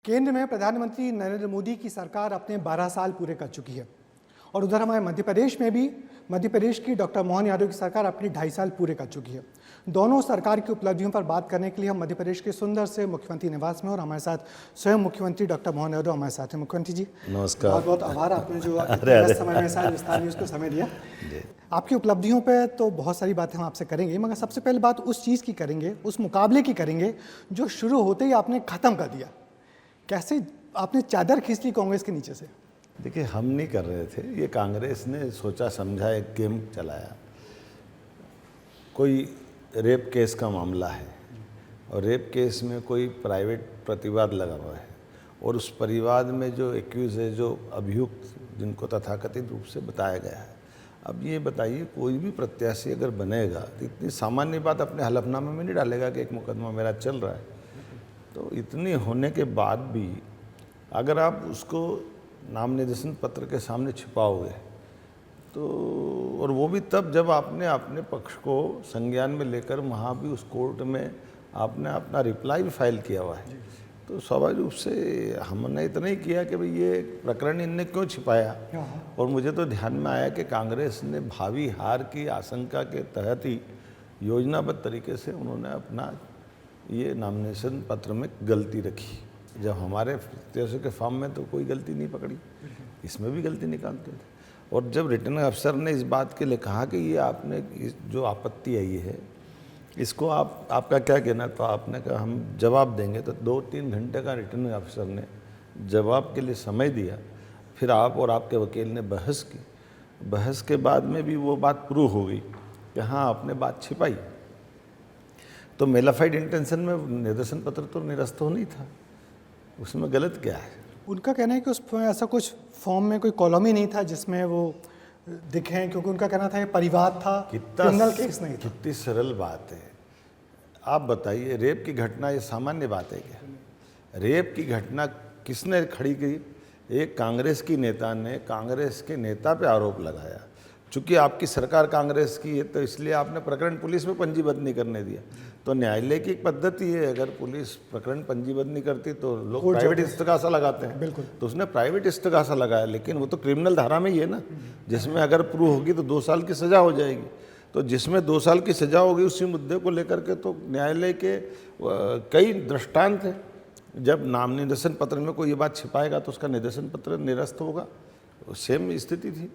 केंद्र में प्रधानमंत्री नरेंद्र मोदी की सरकार अपने 12 साल पूरे कर चुकी है और उधर हमारे मध्य प्रदेश में भी मध्य प्रदेश की डॉक्टर मोहन यादव की सरकार अपने 2.5 साल पूरे कर चुकी है। दोनों सरकार की उपलब्धियों पर बात करने के लिए हम मध्य प्रदेश के सुंदर से मुख्यमंत्री निवास में और हमारे साथ स्वयं मुख्यमंत्री डॉक्टर मोहन यादव हमारे साथ हैं। मुख्यमंत्री जी नमस्कार। बहुत बहुत आभार, आपने जो समय में सारे विस्तार में उसको समय दिया। आपकी उपलब्धियों पर तो बहुत सारी बातें हम आपसे करेंगे, मगर सबसे पहले बात उस चीज़ की करेंगे, उस मुकाबले की करेंगे जो शुरू होते ही आपने ख़त्म कर दिया। कैसे आपने चादर खींच ली कांग्रेस के नीचे से? देखिए, हम नहीं कर रहे थे, ये कांग्रेस ने सोचा समझा एक गेम चलाया। कोई रेप केस का मामला है और रेप केस में कोई प्राइवेट प्रतिवाद लगा हुआ है और उस परिवाद में जो एक्यूज है, जो अभियुक्त, जिनको तथाकथित रूप से बताया गया है, अब ये बताइए कोई भी प्रत्याशी अगर बनेगा तो इतनी सामान्य बात अपने हलफनामे में नहीं डालेगा कि एक मुकदमा मेरा चल रहा है। तो इतनी होने के बाद भी अगर आप उसको नाम निर्देशन पत्र के सामने छिपाओगे तो, और वो भी तब जब आपने अपने पक्ष को संज्ञान में लेकर वहाँ भी उस कोर्ट में आपने अपना रिप्लाई भी फाइल किया हुआ है, तो स्वाभाविक रूप से हमने इतना ही किया कि भाई ये प्रकरण इनने क्यों छिपाया। और मुझे तो ध्यान में आया कि कांग्रेस ने भावी हार की आशंका के तहत ही योजनाबद्ध तरीके से उन्होंने अपना ये नॉमिनेशन पत्र में गलती रखी। जब हमारे प्रत्याशियों के फॉर्म में तो कोई गलती नहीं पकड़ी, इसमें भी गलती निकालते थे। और जब रिटर्निंग अफसर ने इस बात के लिए कहा कि ये आपने जो आपत्ति आई है इसको आपका क्या कहना, तो आपने कहा हम जवाब देंगे। तो 2-3 घंटे का रिटर्निंग अफसर ने जवाब के लिए समय दिया। फिर आप और आपके वकील ने बहस की। बहस के बाद में भी वो बात प्रूव हो गई कि हाँ आपने बात छिपाई। तो मेलाफाइड इंटेंशन में निर्देशन पत्र तो निरस्त हो नहीं था, उसमें गलत क्या है? उनका कहना है कि उसमें ऐसा कुछ फॉर्म में कोई कॉलम ही नहीं था जिसमें वो दिखे, क्योंकि उनका कहना था ये परिवाद था, क्रिमिनल केस नहीं था। कितनी सरल बात है। आप बताइए, रेप की घटना ये सामान्य बात है क्या? रेप की घटना किसने खड़ी की? एक कांग्रेस की नेता ने कांग्रेस के नेता पे आरोप लगाया। चूंकि आपकी सरकार कांग्रेस की है तो इसलिए आपने प्रकरण पुलिस में पंजीबद्ध नहीं करने दिया। तो न्यायालय की एक पद्धति है, अगर पुलिस प्रकरण पंजीबद्ध नहीं करती तो लोग प्राइवेट इस्तगासा लगाते हैं। बिल्कुल। तो उसने प्राइवेट इस्तगासा लगाया, लेकिन वो तो क्रिमिनल धारा में ही है ना, जिसमें अगर प्रूव होगी तो 2 साल की सजा हो जाएगी। तो जिसमें 2 साल की सजा होगी उसी मुद्दे को लेकर के तो न्यायालय के कई दृष्टांत हैं। जब नाम निर्देशन पत्र में कोई ये बात छिपाएगा तो उसका निर्देशन पत्र निरस्त होगा। सेम स्थिति थी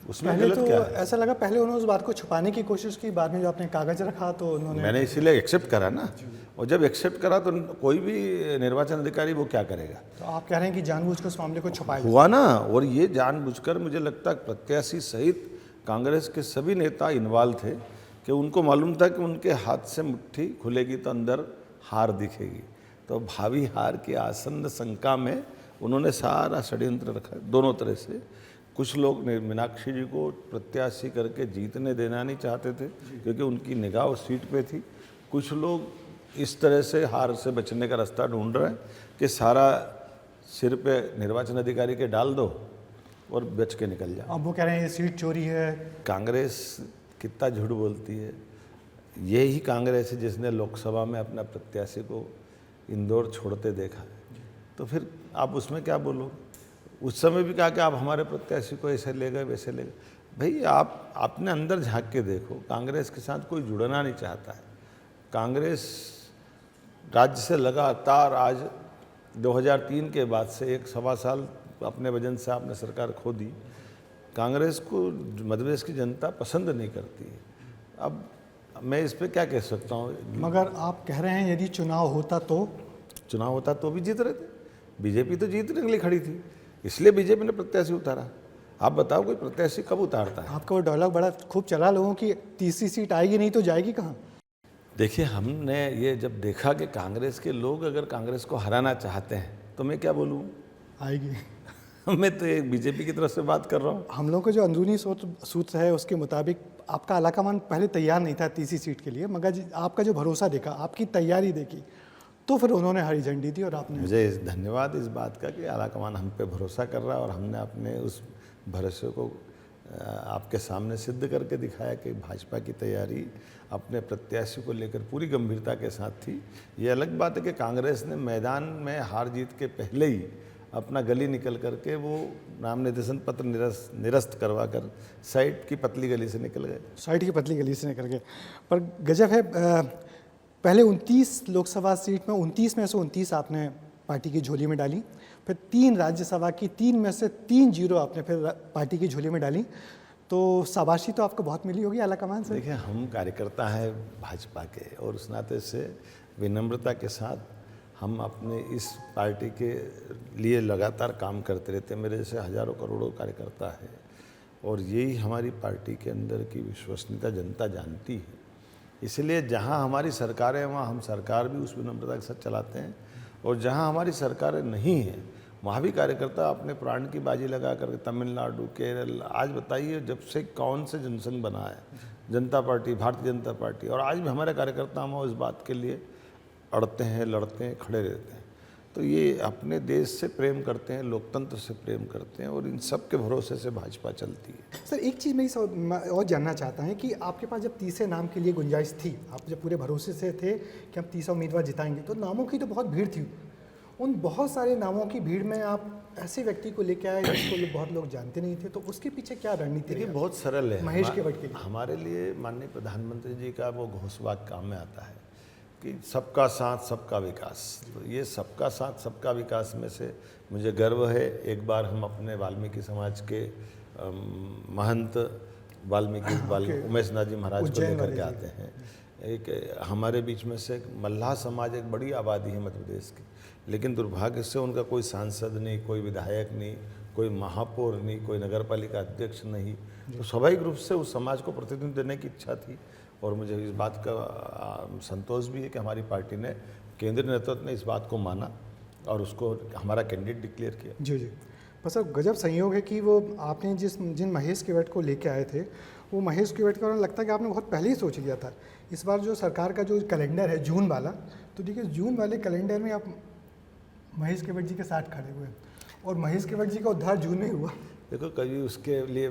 उसमें। पहले गलत तो क्या है? ऐसा लगा, पहले उन्होंने उस बात को छुपाने की कोशिश की, बाद में जो आपने कागज रखा तो उन्होंने, मैंने इसीलिए एक्सेप्ट करा ना। और जब एक्सेप्ट करा तो कोई भी निर्वाचन अधिकारी वो क्या करेगा? तो आप कह रहे हैं कि जानबूझकर उस मामले को छुपाया हुआ ना। और ये जानबूझकर, मुझे लगता है प्रत्याशी सहित कांग्रेस के सभी नेता इन्वॉल्व थे कि उनको मालूम था कि उनके हाथ से मुट्ठी खुलेगी तो अंदर हार दिखेगी। तो भावी हार की आसन्न शंका में उन्होंने सारा षड्यंत्र रखा दोनों तरह से। कुछ लोग मीनाक्षी जी को प्रत्याशी करके जीतने देना नहीं चाहते थे क्योंकि उनकी निगाह उस सीट पे थी। कुछ लोग इस तरह से हार से बचने का रास्ता ढूंढ रहे हैं कि सारा सिर पे निर्वाचन अधिकारी के डाल दो और बच के निकल जाओ। अब वो कह रहे हैं ये सीट चोरी है। कांग्रेस कितना झूठ बोलती है। यही कांग्रेस है जिसने लोकसभा में अपना प्रत्याशी को इंदौर छोड़ते देखा। तो फिर आप उसमें क्या बोलो? उस समय भी कहा कि आप हमारे प्रत्याशी को ऐसे ले गए वैसे ले गए। भाई आप अपने अंदर झांक के देखो, कांग्रेस के साथ कोई जुड़ना नहीं चाहता है। कांग्रेस राज्य से लगातार आज 2003 के बाद से 1-1.25 साल अपने वजन से आपने सरकार खो दी। कांग्रेस को मध्य प्रदेश की जनता पसंद नहीं करती है। अब मैं इस पर क्या कह सकता हूँ? मगर आप कह रहे हैं यदि चुनाव होता तो भी जीत रहे थे। बीजेपी तो जीतने के लिए खड़ी थी, इसलिए बीजेपी ने प्रत्याशी उतारा। आप बताओ कोई प्रत्याशी कब उतारता है? आपका वो डायलॉग बड़ा खूब चला लोगों की, तीसरी सीट आएगी नहीं तो जाएगी कहाँ? देखिए, हमने ये जब देखा कि कांग्रेस के लोग अगर कांग्रेस को हराना चाहते हैं तो मैं क्या बोलूँ, आएगी। मैं तो एक बीजेपी की तरफ से बात कर रहा हूँ। हम लोग को जो अंदरूनी सूत्र है उसके मुताबिक आपका आलाकमान पहले तैयार नहीं था तीसरी सीट के लिए, मगर आपका जो भरोसा देखा, आपकी तैयारी देखी, तो फिर उन्होंने हरी झंडी दी और आपने। मुझे धन्यवाद इस बात का कि आलाकमान हम पे भरोसा कर रहा है और हमने अपने उस भरोसे को आपके सामने सिद्ध करके दिखाया कि भाजपा की तैयारी अपने प्रत्याशी को लेकर पूरी गंभीरता के साथ थी। ये अलग बात है कि कांग्रेस ने मैदान में हार जीत के पहले ही अपना गली निकल करके वो नाम निर्देशन पत्र निरस्त करवा कर साइड की पतली गली से निकल गए। साइड की पतली गली से निकल गए। पर गजब है, पहले 29 लोकसभा सीट में 29 में से 29 आपने पार्टी की झोली में डाली, फिर 3 राज्यसभा की 3 में से 3 जीरो आपने फिर पार्टी की झोली में डाली, तो शाबाशी तो आपको बहुत मिली होगी आला कमान से। देखिए, हम कार्यकर्ता हैं भाजपा के और उस नाते से विनम्रता के साथ हम अपने इस पार्टी के लिए लगातार काम करते रहते हैं। मेरे जैसे हजारों करोड़ों कार्यकर्ता है और यही हमारी पार्टी के अंदर की विश्वसनीयता जनता जानती है। इसलिए जहां हमारी सरकार है वहां हम सरकार भी उस विनम्रता के साथ चलाते हैं, और जहां हमारी सरकारें नहीं हैं वहाँ भी कार्यकर्ता अपने प्राण की बाजी लगा करके तमिलनाडु, केरल, आज बताइए जब से कौन से जनसंघ बना है, जनता पार्टी, भारतीय जनता पार्टी, और आज भी हमारे कार्यकर्ता हम इस बात के लिए अड़ते हैं, लड़ते हैं, खड़े रहते हैं। तो ये अपने देश से प्रेम करते हैं, लोकतंत्र से प्रेम करते हैं, और इन सब के भरोसे से भाजपा चलती है। सर, एक चीज़ मैं और जानना चाहता हूँ कि आपके पास जब तीसरे नाम के लिए गुंजाइश थी, आप जब पूरे भरोसे से थे कि हम तीसरा उम्मीदवार जिताएंगे, तो नामों की तो बहुत भीड़ थी। उन बहुत सारे नामों की भीड़ में आप ऐसे व्यक्ति को लेकर आए जिसको बहुत लोग जानते नहीं थे, तो उसके पीछे क्या रणनीति रही? बहुत सरल है महेश केवट के लिए। हमारे लिए माननीय प्रधानमंत्री जी का वो घोषवाक्य काम में आता है कि सबका साथ सबका विकास। तो ये सबका साथ सबका विकास में से मुझे गर्व है। एक बार हम अपने वाल्मीकि समाज के महंत वाल्मीकि उमेश नाथ जी महाराज को लेकर के आते हैं। एक हमारे बीच में से मल्लाह समाज एक बड़ी आबादी है मध्य प्रदेश की, लेकिन दुर्भाग्य से उनका कोई सांसद नहीं, कोई विधायक नहीं, कोई महापौर नहीं, कोई नगर पालिका अध्यक्ष नहीं। तो स्वाभाविक रूप से उस समाज को प्रतिनिधित्व देने की इच्छा थी, और मुझे इस बात का संतोष भी है कि हमारी पार्टी ने, केंद्रीय नेतृत्व ने इस बात को माना और उसको हमारा कैंडिडेट डिक्लेयर किया। जी जी। बस सर, गजब संयोग है कि वो आपने जिन महेश केवट को लेके आए थे, वो महेश केवट का लगता है कि आपने बहुत पहले ही सोच लिया था। इस बार जो सरकार का जो कैलेंडर है जून वाला, तो देखिए जून वाले कैलेंडर में आप महेश केवट जी के साथ खड़े हुए, और महेश केवट जी का उद्धार जून में हुआ। देखो, कभी उसके लिए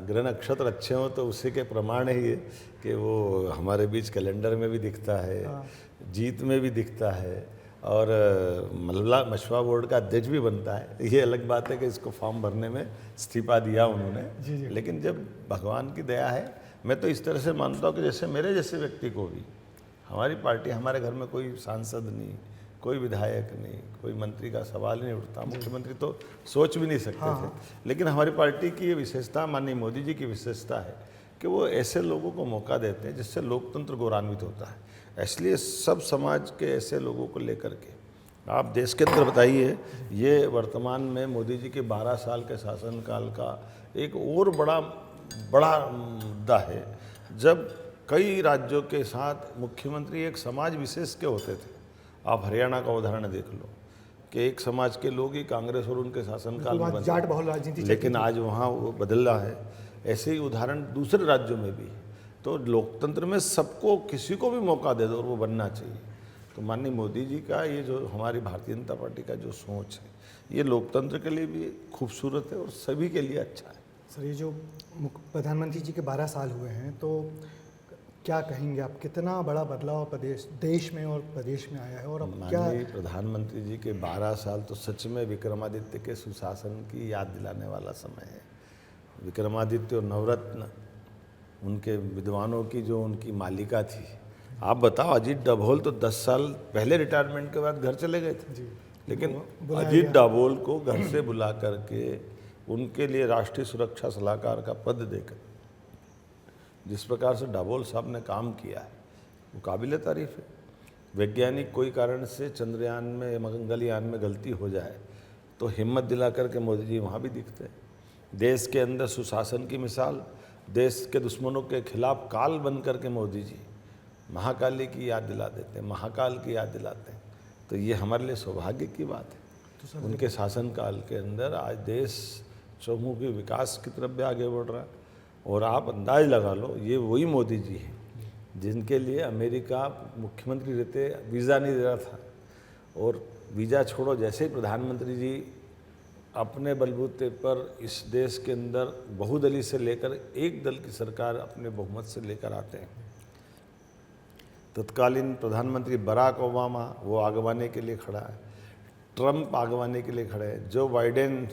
ग्रह नक्षत्र अच्छे हों तो उसी के प्रमाण है ये कि वो हमारे बीच कैलेंडर में भी दिखता है, जीत में भी दिखता है, और मल्ला मशवा बोर्ड का अध्यक्ष भी बनता है। ये अलग बात है कि इसको फॉर्म भरने में इस्तीफा दिया उन्होंने, लेकिन जब भगवान की दया है, मैं तो इस तरह से मानता हूँ कि जैसे मेरे जैसे व्यक्ति को भी हमारी पार्टी, हमारे घर में कोई सांसद नहीं, कोई विधायक नहीं, कोई मंत्री का सवाल ही नहीं उठता, मुख्यमंत्री तो सोच भी नहीं सकते थे, लेकिन हमारी पार्टी की ये विशेषता, माननीय मोदी जी की विशेषता है कि वो ऐसे लोगों को मौका देते हैं जिससे लोकतंत्र गौरवान्वित होता है। इसलिए सब समाज के ऐसे लोगों को लेकर के आप देश के अंदर बताइए, ये वर्तमान में मोदी जी के 12 साल के शासनकाल का एक और बड़ा मुद्दा है, जब कई राज्यों के साथ मुख्यमंत्री एक समाज विशेष के होते थे। आप हरियाणा का उदाहरण देख लो कि एक समाज के लोग ही कांग्रेस और उनके शासनकाल में जाट बहुल राजनीति, लेकिन आज वहाँ वो बदल रहा है। ऐसे ही उदाहरण दूसरे राज्यों में भी है। तो लोकतंत्र में सबको, किसी को भी मौका दे दो और वो बनना चाहिए। तो माननीय मोदी जी का ये जो हमारी भारतीय जनता पार्टी का जो सोच है, ये लोकतंत्र के लिए भी खूबसूरत है और सभी के लिए अच्छा है। सर, ये जो प्रधानमंत्री जी के 12 साल हुए हैं, तो क्या कहेंगे आप, कितना बड़ा बदलाव देश में और प्रदेश में आया है? और अब क्या माननीय प्रधानमंत्री जी के 12 साल तो सच में विक्रमादित्य के सुशासन की याद दिलाने वाला समय है। विक्रमादित्य और नवरत्न, उनके विद्वानों की जो उनकी मालिका थी। आप बताओ, अजीत डभोल तो 10 साल पहले रिटायरमेंट के बाद घर चले गए थे, लेकिन अजीत डभोल को घर से बुला करके उनके लिए राष्ट्रीय सुरक्षा सलाहकार का पद देकर जिस प्रकार से डभोल साहब ने काम किया है, वो काबिल तारीफ है। वैज्ञानिक कोई कारण से चंद्रयान में, मंगलयान में गलती हो जाए तो हिम्मत दिला करके मोदी जी वहाँ भी दिखते हैं। देश के अंदर सुशासन की मिसाल, देश के दुश्मनों के खिलाफ काल बन करके मोदी जी महाकाली की याद दिला देते हैं, महाकाल की याद दिलाते हैं। तो ये हमारे लिए सौभाग्य की बात है। उनके शासनकाल के अंदर आज देश चौमुखी विकास की तरफ भी आगे बढ़ रहा है। और आप अंदाज लगा लो, ये वही मोदी जी हैं जिनके लिए अमेरिका मुख्यमंत्री रहते वीज़ा नहीं दे रहा था, और वीज़ा छोड़ो, जैसे ही प्रधानमंत्री जी अपने बलबूते पर इस देश के अंदर बहुदलीय से लेकर एक दल की सरकार अपने बहुमत से लेकर आते हैं। तत्कालीन प्रधानमंत्री बराक ओबामा वो आगवाने के लिए खड़ा है, ट्रंप आगवाने के लिए खड़े हैं, जो बाइडेन,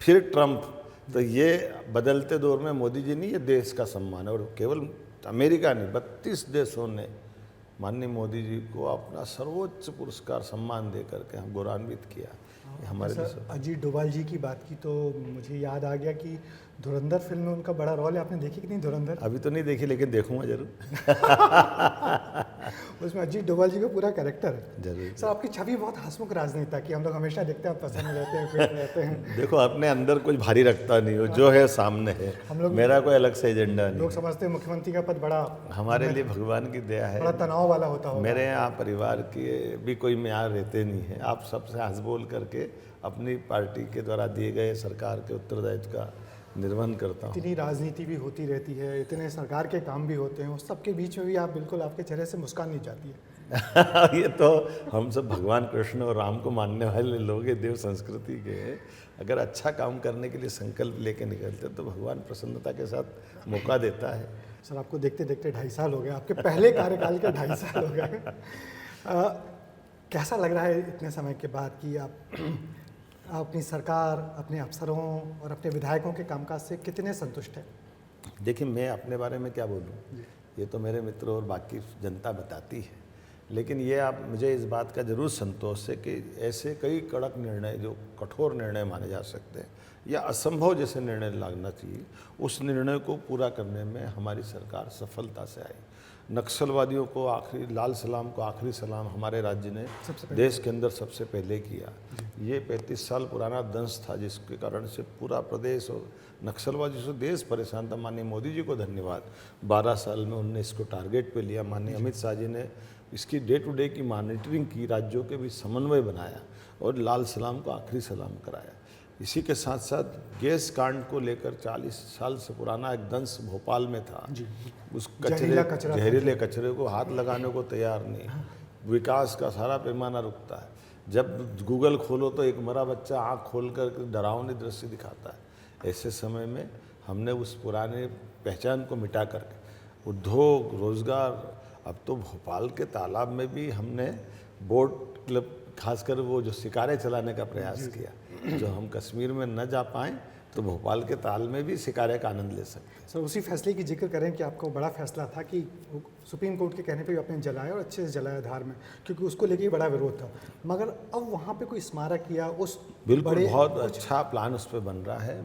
फिर ट्रंप। तो ये बदलते दौर में मोदी जी नहीं, ये देश का सम्मान है। और केवल अमेरिका नहीं, 32 देशों ने माननीय मोदी जी को अपना सर्वोच्च पुरस्कार सम्मान दे करके हम गौरवान्वित किया। ये हमारे देश सर, अजीत डोभाल जी की बात की तो मुझे याद आ गया कि धुरंधर फिल्म में उनका बड़ा रोल है। आपने देखी कि नहीं धुरंधर? अभी तो नहीं देखी, लेकिन देखूंगा जरूर। उसमें अजीत डोभाल जी का पूरा कैरेक्टर है। जरूर। सर, आपकी छवि बहुत हंसमुख राजनेता की हम लोग हमेशा देखते हैं, आप पसंद रहते हैं, फिट रहते हैं। देखो, अपने अंदर कुछ भारी रखता नहीं हो, जो है सामने है। हम लोग, मेरा कोई अलग से एजेंडा नहीं। लोग समझते हैं मुख्यमंत्री का पद बड़ा, हमारे लिए भगवान की दया है। बड़ा तनाव वाला होता होगा। मेरे यहाँ परिवार के भी कोई म्यार रहते नहीं है। आप सबसे हंस बोल करके अपनी पार्टी के द्वारा दिए गए सरकार के उत्तरदायित्व का निर्वहन करता हूँ। इतनी राजनीति भी होती रहती है, इतने सरकार के काम भी होते हैं, उस सबके बीच में भी आप बिल्कुल, आपके चेहरे से मुस्कान नहीं जाती है। ये तो हम सब भगवान कृष्ण और राम को मानने वाले लोग हैं, देव संस्कृति के। अगर अच्छा काम करने के लिए संकल्प लेके निकलते तो भगवान प्रसन्नता के साथ मौका देता है। सर, आपको देखते देखते 2.5 साल हो गए, आपके पहले कार्यकाल के 2.5 साल हो गए। कैसा लग रहा है इतने समय के बाद कि आप अपनी सरकार, अपने अफसरों और अपने विधायकों के कामकाज से कितने संतुष्ट हैं? देखिए, मैं अपने बारे में क्या बोलूँ, ये तो मेरे मित्र और बाकी जनता बताती है। लेकिन ये आप मुझे इस बात का जरूर संतोष है कि ऐसे कई कड़क निर्णय, जो कठोर निर्णय माने जा सकते हैं या असंभव जैसे निर्णय लागना चाहिए, उस निर्णय को पूरा करने में हमारी सरकार सफलता से आई। नक्सलवादियों को आखिरी, लाल सलाम को आखिरी सलाम हमारे राज्य ने देश के अंदर सबसे पहले किया। ये 35 साल पुराना दंश था, जिसके कारण से पूरा प्रदेश और नक्सलवादियों से देश परेशान था। माननीय मोदी जी को धन्यवाद, 12 साल में उनने इसको टारगेट पे लिया। माननीय अमित शाह जी ने इसकी डे टू डे की मॉनिटरिंग की, राज्यों के बीच समन्वय बनाया और लाल सलाम को आखिरी सलाम कराया। इसी के साथ साथ गैस कांड को लेकर 40 साल से पुराना एक दंश भोपाल में था। उस जहरीले कचरे को हाथ लगाने को तैयार नहीं। विकास का सारा पैमाना रुकता है। जब गूगल खोलो तो एक मरा बच्चा आँख खोल कर डरावनी दृश्य दिखाता है। ऐसे समय में हमने उस पुराने पहचान को मिटा करके उद्योग, रोजगार, अब तो भोपाल के तालाब में भी हमने बोट क्लब, खासकर वो जो शिकारे चलाने का प्रयास किया, जो हम कश्मीर में न जा पाएँ तो भोपाल के ताल में भी शिकारे का आनंद ले सकते हैं। सर, उसी फैसले की जिक्र करें कि आपका बड़ा फैसला था कि सुप्रीम कोर्ट के कहने पे भी आपने जलाया और अच्छे से जलाया धार में, क्योंकि उसको लेके बड़ा विरोध था। मगर अब वहाँ पे कोई स्मारक या उस बिल्कुल बहुत अच्छा प्लान उस पर बन रहा है।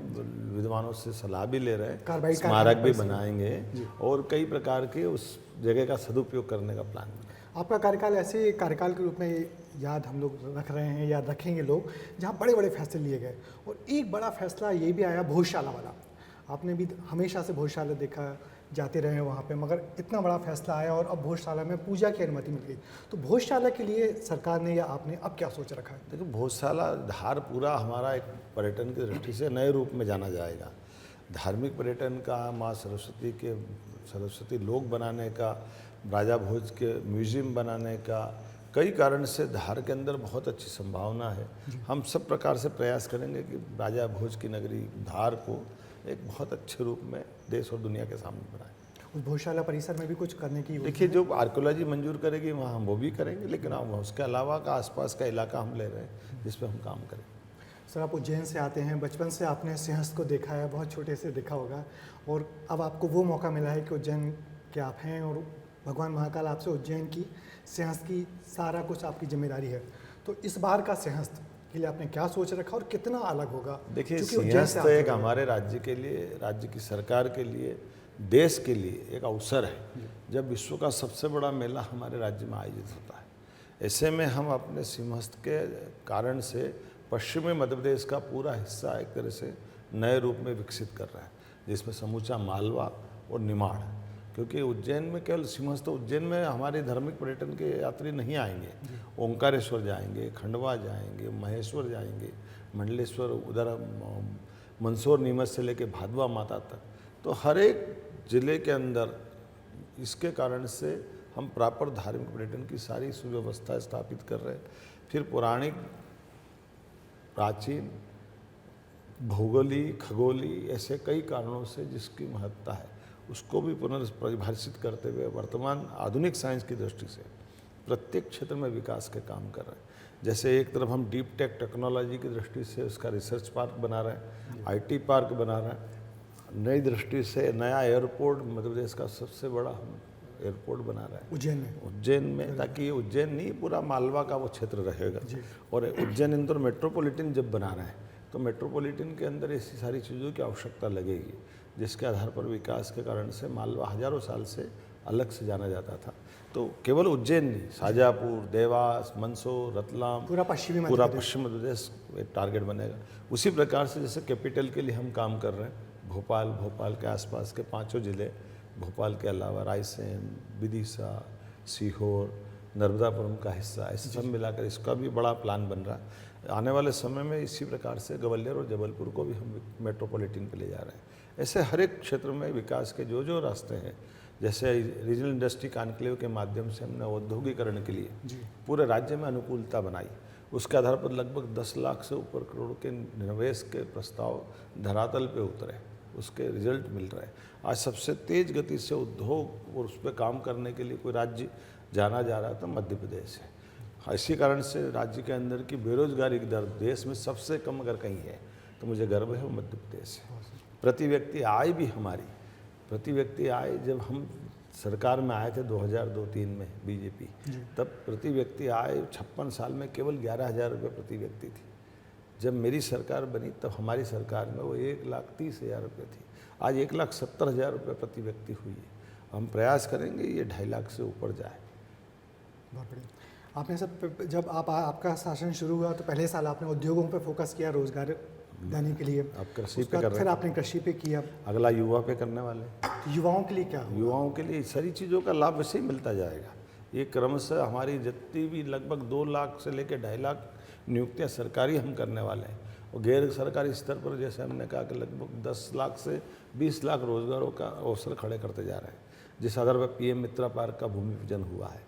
विद्वानों से सलाह भी ले रहे हैं, स्मारक भी बनाएंगे और कई प्रकार के उस जगह का सदुपयोग करने का प्लान। आपका कार्यकाल ऐसे कार्यकाल के रूप में याद हम लोग रख रहे हैं, याद रखेंगे लोग, जहाँ बड़े बड़े फैसले लिए गए। और एक बड़ा फैसला ये भी आया भोजशाला वाला। आपने भी हमेशा से भोजशाला देखा, जाते रहे हैं वहाँ पे, मगर इतना बड़ा फैसला आया और अब भोजशाला में पूजा की अनुमति मिल गई। तो भोजशाला के लिए सरकार ने या आपने अब क्या सोच रखा है? देखो, भोजशाला, धार पूरा हमारा एक पर्यटन की दृष्टि से नए रूप में जाना जाएगा। धार्मिक पर्यटन का, माँ सरस्वती के सरस्वती लोक बनाने का, राजा भोज के म्यूजियम बनाने का, कई कारण से धार के अंदर बहुत अच्छी संभावना है। हम सब प्रकार से प्रयास करेंगे कि राजा भोज की नगरी धार को एक बहुत अच्छे रूप में देश और दुनिया के सामने बनाएं। उस भोजशाला परिसर में भी कुछ करने की, देखिए, जो आर्कियोलॉजी मंजूर करेगी वहाँ हम वो भी करेंगे, लेकिन हम उसके अलावा का आसपास का इलाका हम ले रहे हैं जिस पर हम काम करें। सर, आप उज्जैन से आते हैं, बचपन से आपने सिंहस्थ को देखा है, बहुत छोटे से देखा होगा, और अब आपको वो मौका मिला है कि उज्जैन के आप हैं और भगवान महाकाल आपसे उज्जैन की, सिंहस्थ की सारा कुछ आपकी जिम्मेदारी है। तो इस बार का सिंहस्थ के लिए आपने क्या सोच रखा और कितना अलग होगा? देखिए, सिंहस्थ एक हमारे राज्य के लिए, राज्य की सरकार के लिए, देश के लिए एक अवसर है जब विश्व का सबसे बड़ा मेला हमारे राज्य में आयोजित होता है। ऐसे में हम अपने सिंहस्थ के कारण से पश्चिमी मध्य प्रदेश का पूरा हिस्सा एक तरह से नए रूप में विकसित कर रहा है, जिसमें समूचा मालवा और निमाड़। क्योंकि उज्जैन में केवल सिंहस्थ, उज्जैन में हमारे धार्मिक पर्यटन के यात्री नहीं आएंगे, ओंकारेश्वर जाएंगे, खंडवा जाएंगे, महेश्वर जाएंगे, मंडलेश्वर, उधर मंदसौर नीमच से लेके भादवा माता तक। तो हर एक जिले के अंदर इसके कारण से हम प्रॉपर धार्मिक पर्यटन की सारी सुव्यवस्था स्थापित कर रहे हैं। फिर पौराणिक, प्राचीन भौगोलिक खगोलीय ऐसे कई कारणों से जिसकी महत्ता है उसको भी पुनर्परिभाषित करते हुए वर्तमान आधुनिक साइंस की दृष्टि से प्रत्येक क्षेत्र में विकास के काम कर रहे हैं। जैसे एक तरफ हम डीप टेक टेक्नोलॉजी की दृष्टि से उसका रिसर्च पार्क बना रहे हैं, आईटी पार्क बना रहे हैं, नई दृष्टि से नया एयरपोर्ट मध्य प्रदेश का सबसे बड़ा हम एयरपोर्ट बना रहे हैं उज्जैन में, ताकि ये उज्जैन नहीं पूरा मालवा का वो क्षेत्र रहेगा। और उज्जैन इंदौर मेट्रोपॉलिटन जब बना रहे हैं तो मेट्रोपॉलिटन के अंदर ऐसी सारी चीज़ों की आवश्यकता लगेगी जिसके आधार पर विकास के कारण से मालवा हजारों साल से अलग से जाना जाता था। तो केवल उज्जैन नहीं, शाजापुर, देवास, मंदसौर, रतलाम, पूरा पश्चिम मध्य प्रदेश एक टारगेट बनेगा। उसी प्रकार से जैसे कैपिटल के लिए हम काम कर रहे हैं, भोपाल के आसपास के 5 जिले, भोपाल के अलावा रायसेन, विदिशा, सीहोर, नर्मदापुरम का हिस्सा, ऐसे सब मिलाकर इसका भी बड़ा प्लान बन रहा है। आने वाले समय में इसी प्रकार से ग्वालियर और जबलपुर को भी हम मेट्रोपॉलिटन पे ले जा रहे हैं। ऐसे हर एक क्षेत्र में विकास के जो रास्ते हैं, जैसे रीजनल इंडस्ट्री कॉन्क्लेव के माध्यम से हमने औद्योगिकरण के लिए पूरे राज्य में अनुकूलता बनाई, उसके आधार पर लगभग 10 लाख से ऊपर करोड़ के निवेश के प्रस्ताव धरातल पे उतरे, उसके रिजल्ट मिल रहे हैं। आज सबसे तेज गति से उद्योग और उस पर काम करने के लिए कोई राज्य जाना जा रहा है तो मध्य प्रदेश है। इसी कारण से राज्य के अंदर की बेरोजगारी की दर देश में सबसे कम अगर कहीं है तो मुझे गर्व है वो मध्य प्रदेश है। प्रति व्यक्ति आय भी हमारी, प्रति व्यक्ति आय जब हम सरकार में आए थे 2002-03 में बीजेपी, तब प्रति व्यक्ति आय 56 साल में केवल 11,000 रुपये प्रति व्यक्ति थी। जब मेरी सरकार बनी तब हमारी सरकार में वो 1,30,000 रुपये थी, आज 1,70,000 रुपये प्रति व्यक्ति हुई है। हम प्रयास करेंगे ये 2.5 लाख से ऊपर जाए। बहुत बढ़िया। आपने सब जब आपका शासन शुरू हुआ तो पहले साल आपने उद्योगों पर फोकस किया, रोजगार देने के लिए, आप कृषि पे कर रहे हैं, फिर आपने कृषि पे किया, अगला युवा पे करने वाले। युवाओं के लिए क्या हुआ? युवाओं के लिए सारी चीज़ों का लाभ वैसे ही मिलता जाएगा। ये क्रमशः हमारी जितनी भी लगभग 2 लाख से लेकर 2.5 लाख नियुक्तियाँ सरकारी हम करने वाले हैं, और गैर सरकारी स्तर पर जैसे हमने कहा कि लगभग 10 लाख से 20 लाख रोजगारों का अवसर खड़े करते जा रहे हैं, जिस आधार पर PM मित्रा पार्क का भूमि पूजन हुआ है।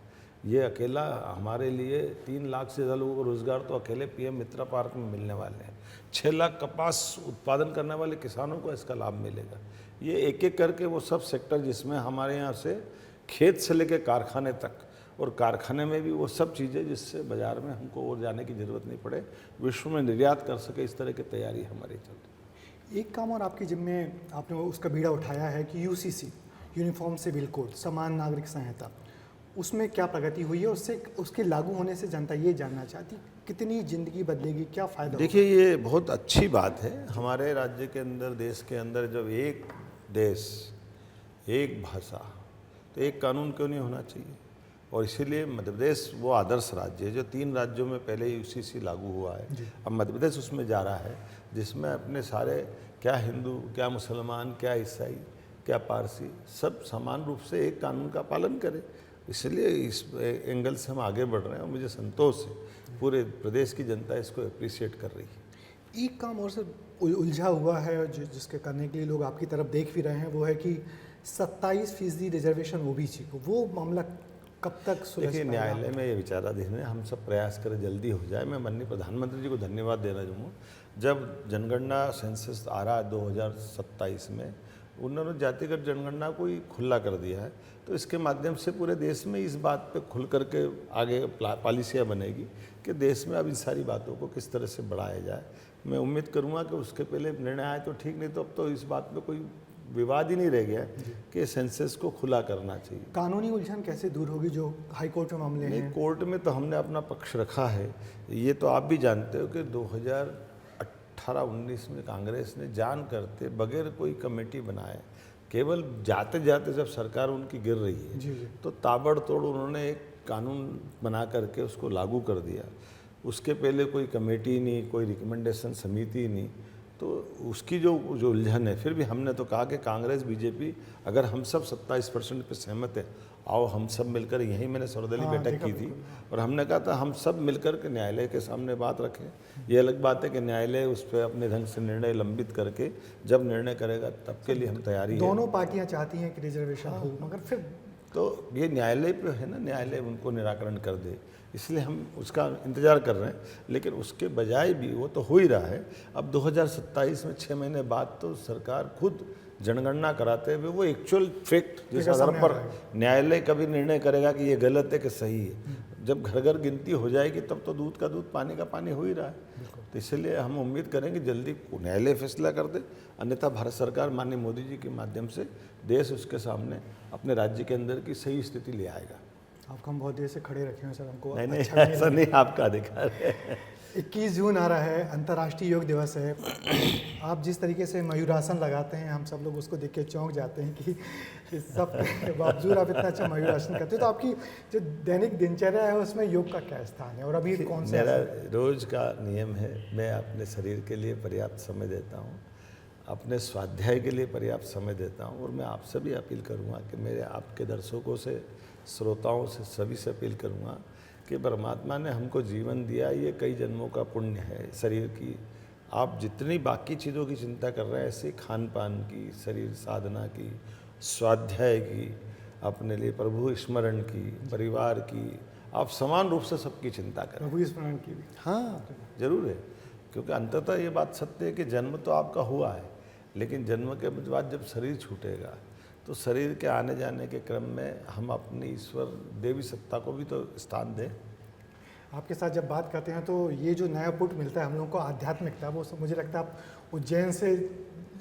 ये अकेला हमारे लिए 3 लाख से ज़्यादा लोगों को रोजगार तो अकेले PM मित्रा पार्क में मिलने वाले हैं। 6 लाख कपास उत्पादन करने वाले किसानों को इसका लाभ मिलेगा। ये एक एक करके वो सब सेक्टर जिसमें हमारे यहाँ से खेत से लेकर कारखाने तक, और कारखाने में भी वो सब चीज़ें जिससे बाज़ार में हमको और जाने की ज़रूरत नहीं पड़े, विश्व में निर्यात कर सके, इस तरह की तैयारी हमारी चल रही है। एक काम और आपकी जिम्मे आपने उसका बीड़ा उठाया है कि UCC यूनिफॉर्म सिविल कोड, समान नागरिक संहिता, उसमें क्या प्रगति हुई है, उससे उसके लागू होने से जनता ये जानना चाहती कितनी ज़िंदगी बदलेगी, क्या फ़ायदा? देखिए ये बहुत अच्छी बात है। हमारे राज्य के अंदर, देश के अंदर जब एक देश एक भाषा तो एक कानून क्यों नहीं होना चाहिए? और इसीलिए मध्य प्रदेश वो आदर्श राज्य है जो 3 राज्यों में पहले UCC लागू हुआ है, अब मध्य प्रदेश उसमें जा रहा है, जिसमें अपने सारे क्या हिंदू, क्या मुसलमान, क्या ईसाई, क्या पारसी, सब समान रूप से एक कानून का पालन करें। इसलिए इस एंगल से हम आगे बढ़ रहे हैं और मुझे संतोष है, पूरे प्रदेश की जनता इसको अप्रिशिएट कर रही है। एक काम और सर उलझा हुआ है जिसके करने के लिए लोग आपकी तरफ देख भी रहे हैं, वो है कि 27% रिजर्वेशन OBC को, वो मामला कब तक सुलझ देखिए न्यायालय में ये विचाराधीन है, हम सब प्रयास करें जल्दी हो जाए। मैं माननीय प्रधानमंत्री जी को धन्यवाद देना चाहूँगा, जब जनगणना सेंसस आ रहा है 2027 में, उन्होंने जातिगत जनगणना को ही खुला कर दिया है, तो इसके माध्यम से पूरे देश में इस बात पे खुल करके आगे पॉलिसियाँ बनेगी कि देश में अब इन सारी बातों को किस तरह से बढ़ाया जाए। मैं उम्मीद करूँगा कि उसके पहले निर्णय आए तो ठीक, नहीं तो अब तो इस बात पे कोई विवाद ही नहीं रह गया कि सेंसस को खुला करना चाहिए। कानूनी उलझन कैसे दूर होगी जो हाई कोर्ट में मामले हैं? कोर्ट में तो हमने अपना पक्ष रखा है। ये तो आप भी जानते हो कि 2018-19 में कांग्रेस ने जान करते बगैर कोई कमेटी बनाए, केवल जाते जाते जब सरकार उनकी गिर रही है तो ताबड़तोड़ उन्होंने एक कानून बना करके उसको लागू कर दिया। उसके पहले कोई कमेटी नहीं, कोई रिकमेंडेशन समिति नहीं, तो उसकी जो उलझन है। फिर भी हमने तो कहा कि कांग्रेस बीजेपी अगर हम सब 27% पे सहमत है, आओ हम सब मिलकर, यहीं मैंने सर्वदलीय बैठक की थी और हमने कहा था हम सब मिलकर के न्यायालय के सामने बात रखें। ये अलग बात है कि न्यायालय उस पर अपने ढंग से निर्णय लंबित करके जब निर्णय करेगा तब के लिए हम तैयारी दोनों पार्टियां चाहती हैं कि रिजर्वेशन हो, मगर फिर तो ये न्यायालय पे है ना, न्यायालय उनको निराकरण कर दे। इसलिए हम उसका इंतज़ार कर रहे हैं। लेकिन उसके बजाय भी वो तो हो ही रहा है। अब 2027 में 6 महीने बाद तो सरकार खुद जनगणना कराते हुए वो एक्चुअल फैक्ट जिस आधार पर न्यायालय कभी निर्णय करेगा कि ये गलत है कि सही है, जब घर घर गिनती हो जाएगी तब तो दूध का दूध पानी का पानी हो ही रहा है। तो इसलिए हम उम्मीद करेंगे जल्दी न्यायालय फैसला कर दे, अन्यथा भारत सरकार माननीय मोदी जी के माध्यम से देश उसके सामने अपने राज्य के अंदर की सही स्थिति ले आएगा। आपको हम बहुत देर से खड़े रखे हैं सर, हमको नहीं अच्छा नहीं, ऐसा नहीं, आपका अधिकार है। 21 जून आ रहा है, अंतर्राष्ट्रीय योग दिवस है। आप जिस तरीके से मयूरासन लगाते हैं, हम सब लोग उसको देख के चौंक जाते हैं कि इस सब के बावजूद आप इतना अच्छा मयूरासन करते हैं। तो आपकी जो दैनिक दिनचर्या है उसमें योग का क्या स्थान है और अभी कौन सा? मेरा रोज का नियम है, मैं अपने शरीर के लिए पर्याप्त समय देता हूँ, अपने स्वाध्याय के लिए पर्याप्त समय देता हूँ। और मैं आपसे भी अपील करूँगा कि मेरे आपके दर्शकों से, श्रोताओं से, सभी से अपील करूँगा कि परमात्मा ने हमको जीवन दिया, ये कई जन्मों का पुण्य है शरीर की। आप जितनी बाकी चीज़ों की चिंता कर रहे हैं, ऐसे खान पान की, शरीर साधना की, स्वाध्याय की, अपने लिए प्रभु स्मरण की, परिवार की, आप समान रूप से सबकी चिंता करें। प्रभु स्मरण की भी। हाँ, जरूर है, क्योंकि अंततः ये बात सत्य है कि जन्म तो आपका हुआ है, लेकिन जन्म के बाद जब शरीर छूटेगा तो शरीर के आने जाने के क्रम में हम अपनी ईश्वर देवी सत्ता को भी तो स्थान दें। आपके साथ जब बात करते हैं तो ये जो नया पुट मिलता है हम लोगों को आध्यात्मिकता, वो मुझे लगता है आप उज्जैन से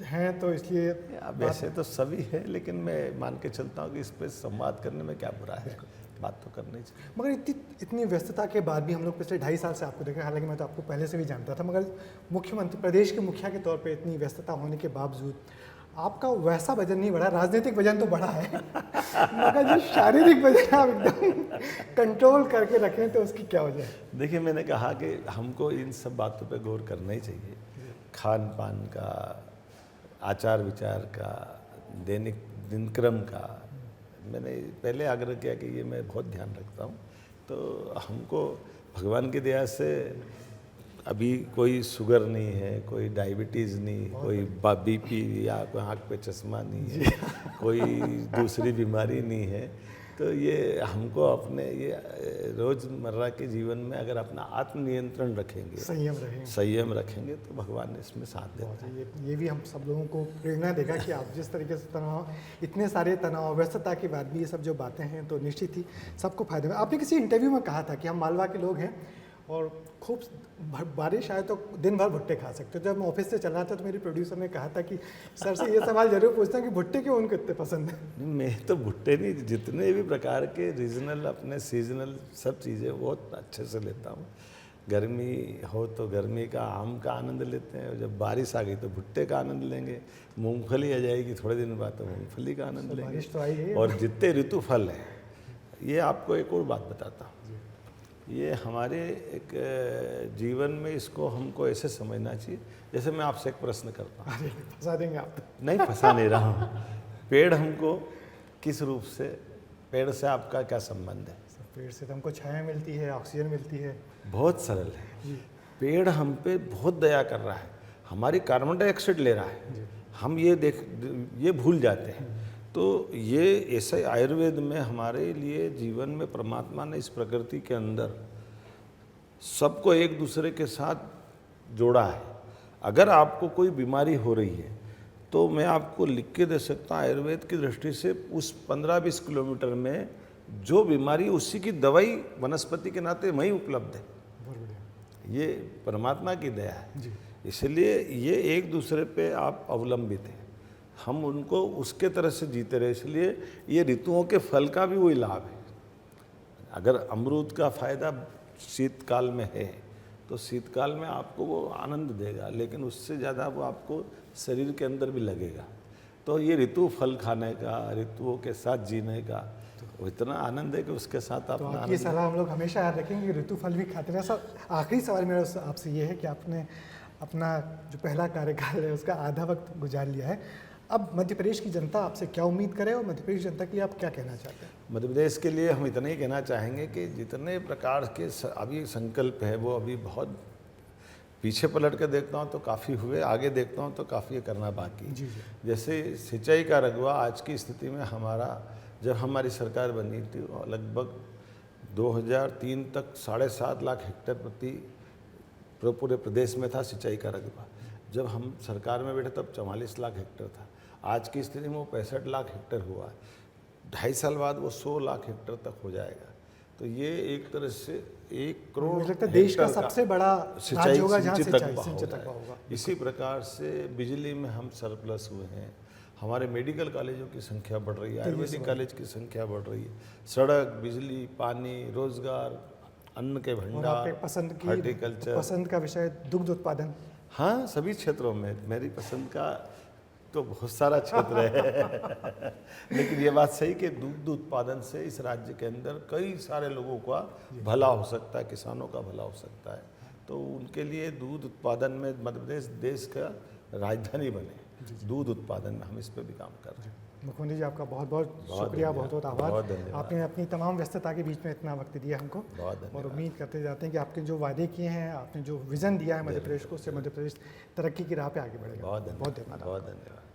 हैं तो इसलिए। वैसे तो सभी है, लेकिन मैं मान के चलता हूँ कि इस पर संवाद करने में क्या बुरा है, बात तो करनी चाहिए। मगर इतनी व्यस्तता के बाद भी हम लोग पिछले 2.5 साल से आपको देखें, हालांकि मैं तो आपको पहले से भी जानता था, मगर मुख्यमंत्री, प्रदेश के मुखिया के तौर पे इतनी व्यस्तता होने के बावजूद आपका वैसा वजन नहीं बढ़ा। राजनीतिक वजन तो बढ़ा है मगर जो शारीरिक वजन आप एकदम कंट्रोल करके रखें, तो उसकी क्या वजह है? देखिए, मैंने कहा कि हमको इन सब बातों पे गौर करना ही चाहिए, खान पान का, आचार विचार का, दैनिक दिनक्रम का। मैंने पहले आग्रह किया कि ये मैं बहुत ध्यान रखता हूँ। तो हमको भगवान की दया से अभी कोई शुगर नहीं है, कोई डायबिटीज़ नहीं, कोई बीपी या कोई आँख पे चश्मा नहीं है, कोई दूसरी बीमारी नहीं है। तो ये हमको अपने ये रोज़मर्रा के जीवन में अगर अपना आत्मनियंत्रण रखेंगे, संयम रखेंगे तो भगवान ने इसमें साथ देता है। ये भी हम सब लोगों को प्रेरणा देगा कि आप जिस तरीके से तनाव, इतने सारे तनाव, व्यस्तता के बाद भी ये सब जो बातें हैं तो निश्चित ही सबको फायदे में। आपने किसी इंटरव्यू में कहा था कि हम मालवा के लोग हैं और खूब बारिश आए तो दिन भर भुट्टे खा सकते हो। जब मैं ऑफिस से चल रहा था तो मेरी प्रोड्यूसर ने कहा था कि सर से ये सवाल जरूर पूछता हूँ कि भुट्टे क्यों उनको इतने पसंद है। मैं तो भुट्टे नहीं, जितने भी प्रकार के रीजनल अपने सीजनल सब चीज़ें बहुत अच्छे से लेता हूँ। गर्मी हो तो गर्मी का आम का आनंद लेते हैं, और जब बारिश आ गई तो भुट्टे का आनंद लेंगे। मूंगफली आ जाएगी थोड़े दिन बाद तो मूंगफली का आनंद लेंगे। बारिश तो आई है। और जितने ऋतु फल हैं, ये आपको एक और बात बताता हूँ, ये हमारे एक जीवन में इसको हमको ऐसे समझना चाहिए। जैसे मैं आपसे एक प्रश्न करता हूँ, फंसा देंगे आप? नहीं, फंसा नहीं रहा हूँ। पेड़ हमको किस रूप से, पेड़ से आपका क्या संबंध है? पेड़ से तो हमको छाया मिलती है, ऑक्सीजन मिलती है। बहुत सरल है। पेड़ हम पे बहुत दया कर रहा है, हमारी कार्बन डाइऑक्साइड ले रहा है, हम ये भूल जाते हैं। तो ये ऐसे आयुर्वेद में हमारे लिए जीवन में परमात्मा ने इस प्रकृति के अंदर सबको एक दूसरे के साथ जोड़ा है। अगर आपको कोई बीमारी हो रही है तो मैं आपको लिख के दे सकता हूँ, आयुर्वेद की दृष्टि से उस 15-20 किलोमीटर में जो बीमारी, उसी की दवाई वनस्पति के नाते वहीं उपलब्ध है। ये परमात्मा की दया है। इसलिए ये एक दूसरे पे आप अवलंबित हैं, हम उनको उसके तरह से जीते रहे। इसलिए ये ऋतुओं के फल का भी वही लाभ है। अगर अमरूद का फायदा शीतकाल में है तो शीतकाल में आपको वो आनंद देगा, लेकिन उससे ज़्यादा वो आपको शरीर के अंदर भी लगेगा। तो ये ऋतु फल खाने का, ऋतुओं के साथ जीने का वो इतना आनंद है कि उसके साथ आप। तो आपकी सलाह हम लोग हमेशा याद रखेंगे कि ऋतु फल भी खाते रहे। सर, आखिरी सवाल मेरा आपसे ये है कि आपने अपना जो पहला कार्यकाल है उसका आधा वक्त गुजार लिया है, अब मध्य प्रदेश की जनता आपसे क्या उम्मीद करे और मध्य प्रदेश जनता के लिए आप क्या कहना चाहते हैं? मध्य प्रदेश के लिए हम इतना ही कहना चाहेंगे कि जितने प्रकार के अभी संकल्प है वो अभी बहुत, पीछे पलट के देखता हूँ तो काफ़ी हुए, आगे देखता हूँ तो काफ़ी करना बाकी। जैसे सिंचाई का रकबा आज की स्थिति में हमारा, जब हमारी सरकार बनी थी लगभग 2003 तक 7.5 लाख हेक्टेयर प्रति पूरे प्रदेश में था सिंचाई का रकबा। जब हम सरकार में बैठे तब 44 लाख हेक्टेयर था। आज की स्थिति में वो 65 लाख हेक्टेयर हुआ है। 2.5 साल बाद वो 100 लाख हेक्टेयर तक हो जाएगा। तो ये एक तरह से 1 करोड़ मुझे लगता है देश का हेक्टेयर सबसे बड़ा राज्य होगा जहाँ सिंचाई हो तक जाएगा। होगा। इसी प्रकार से बिजली में हम सरप्लस हुए हैं। हमारे मेडिकल कॉलेजों की संख्या बढ़ रही है, आयुर्वेदिक कॉलेज की संख्या बढ़ रही है, सड़क, बिजली, पानी, रोजगार, अन्न के और भंडार, आपके हॉर्टिकल्चर, पसंद का विषय दुग्ध उत्पादन। हाँ, सभी क्षेत्रों में मेरी पसंद का तो बहुत सारा क्षेत्र है लेकिन ये बात सही कि दुग्ध उत्पादन से इस राज्य के अंदर कई सारे लोगों का भला हो सकता है, किसानों का भला हो सकता है। तो उनके लिए दूध उत्पादन में मध्य प्रदेश देश का राजधानी बने, दूध उत्पादन में हम इस पर भी काम कर रहे हैं। मुख्यमंत्री जी आपका बहुत बहुत शुक्रिया, बहुत बहुत आभार। आपने अपनी तमाम व्यस्तता के बीच में इतना वक्त दिया हमको, और उम्मीद करते जाते हैं कि आपके जो वादे किए हैं, आपने जो विज़न दिया है मध्य प्रदेश को, उससे मध्य प्रदेश तरक्की की राह पे आगे बढ़ेगा। बहुत धन्यवाद।